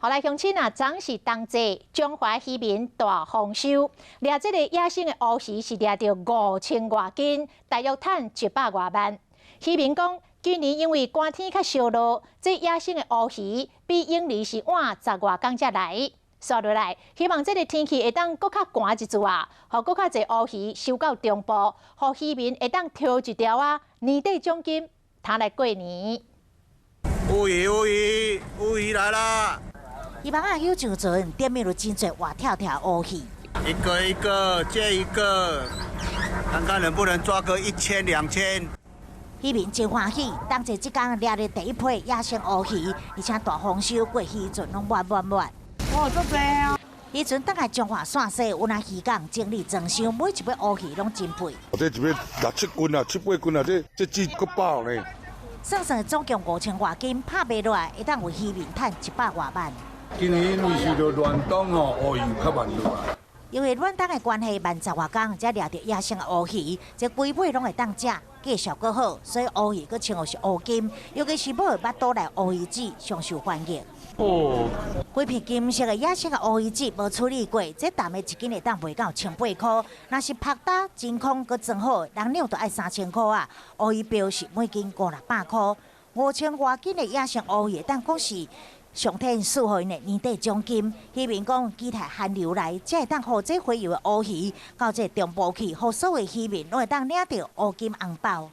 后来乡亲总是同齐中华渔民大丰收，掠这个野生的乌鱼是掠到5000多斤，大约赚100多万。渔民讲，今年因为寒天较烧热，这野生的乌鱼比永利是晚10多天才来。刷落来，希望这个天气会当搁较寒一撮互搁较侪乌鱼收到中部，互渔民会当挑一条年底奖金，拿来过年。乌鱼来啦！渔网有上船，点面有真侪活跳跳乌鱼。一个一个接一个，看看能不能抓个1000、2000。渔民真欢喜，当这即天掠了第一批野生乌鱼，而且大丰收，过渔船拢满。哦，足济啊！渔船等下中华线西有那渔港整理装修，每一尾乌鱼拢真肥。这一尾6、7斤啊，7、8斤啊，这只够饱呢。算总共5000多斤，拍卖落来会当为渔民赚100多万。今年因为是着暖冬哦，乌鱼较慢落来。因为暖冬的关系，慢10多天才掠到野生的乌鱼，这规尾拢会当食，价效果好，所以乌鱼佮称号是乌金，尤其是买巴肚内乌鱼子上受欢迎。哦，规片金色的野生的乌鱼子无处理过，这淡的一斤会当卖到1800块，若是拍打真空佮装好，人量就要3000块啊。乌鱼标是每斤500-600块，5000多斤的野生乌鱼，但讲是上天赐予因的年底奖金。渔民讲，期待寒流来，才会当互这洄游的乌鱼到这中部去，互所有渔民拢会当领到乌金红包。